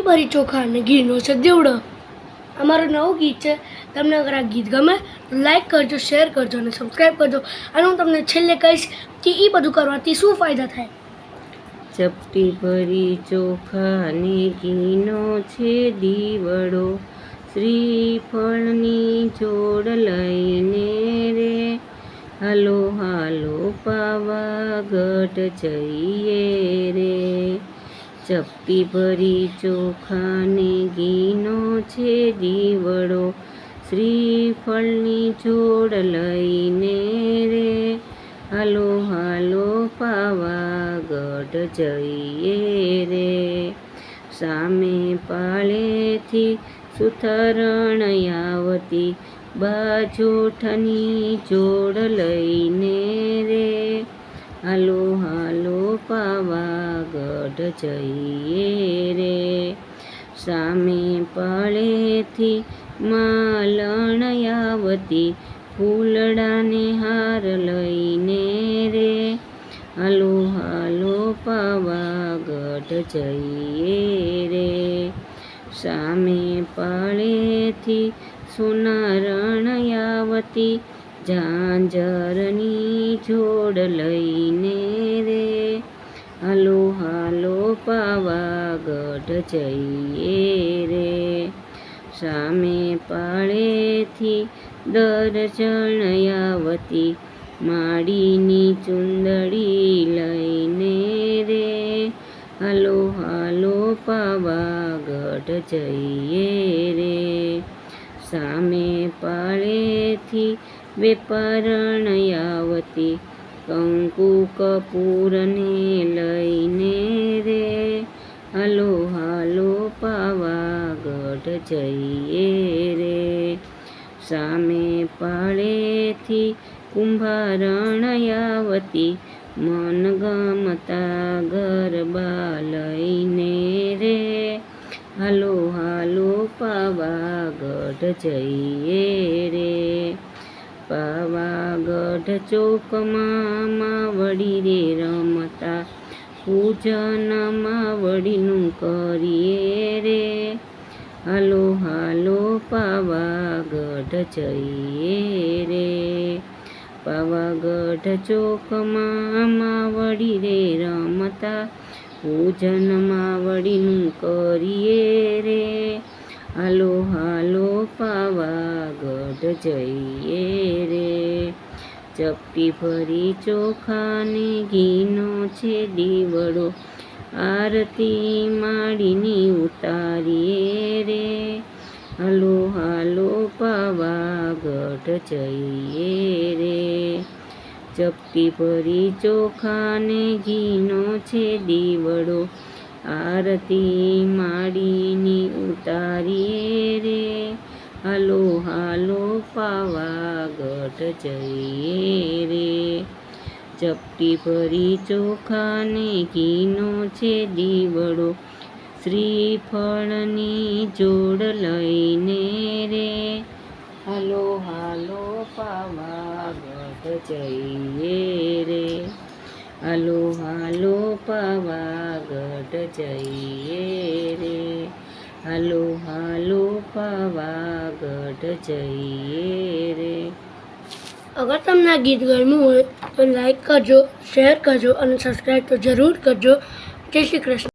ભરી ચોખા અને ઘીનો છે દીવડો. અમારું નવું ગીત છે. તમને અગર આ ગીત ગમે તો લાઈક કરજો, શેર કરજો અને સબસ્ક્રાઈબ કરજો. અને હું તમને છેલ્લે કહીશ કે એ બધું કરવાથી શું ફાયદા થાય. ચપટી ભરી ચોખા અને ઘીનો છે દીવડો, શ્રીફળની જોડ લઈને રે, હાલો હાલો પાવાગઢ જઈએ રે. ચપટી ભરી ચોખા ને ઘીનો છે દીવડો, શ્રીફળની જોડ લઈને રે, હાલો હાલો પાવાગઢ જઈએ રે. સામે પાળેથી સુથરણ આવતી, બાજોઠની જોડ લઈને રે, હાલો હાલો પાવાગઢ જઈએ રે. સામે પાળેથી માલણ આવતી, ફૂલડાને હાર લઈને રે, હાલો હાલો પાવાગઢ જઈએ રે. સામે પાળેથી સોનારણ આવતી, ઝાંઝરની જોડ લઈને રે, હાલો હાલો પાવાગઢ જઈએ રે. સામે પાળેથી દર્શન આવતી, માડીની ચુંદડી લઈને રે, હાલો હાલો પાવાગઢ જઈએ રે. સામે પાળેથી વેપારણ આવતી, કંકુ કપૂરને લઈને રે, હાલો હાલો પાવાગઢ જઈએ રે. સામે પાળેથી કુંભારણ આવતી, મનગમતા ગરબા લઈને રે, હાલો હાલો પાવાગઢ જઈએ રે. પાવાગઢ ચોકમાં માવડી રે રમતા, પૂજન માવડીનું કરીએ રે, હાલો હાલો પાવાગઢ જઈએ રે. પાવાગઢ ચોકમાં માવડી રે રમતા, પૂજન માવડીનું કરીએ રે, હાલો હાલો પાવાગઢ જઈએ રે. ચપટી ભરી ચોખા ને ઘીનો છે દીવડો, આરતી માડીની ઉતારીએ રે, હાલો હાલો પાવાગઢ જઈએ રે. ચપટી ભરી ચોખા ને ઘીનો છે દીવડો, આરતી માડીની ઉતારીએ રે, હાલો હાલો પાવાગઢ જઈએ રે. ચપટી ભરી ચોખા ને ઘીનો છે દીવડો, શ્રીફળની જોડ લઈને રે, હાલો હાલો પાવાગઢ જઈએ રે, હાલો હાલો પાવાગઢ જઈએ રે, હાલો હાલો પાવાગઢ જઈએ રે. અગર તમને આ ગીત ગમ્યું હોય તો લાઈક કરજો, શેર કરજો અને સબસ્ક્રાઈબ તો જરૂર કરજો. જય શ્રી કૃષ્ણ.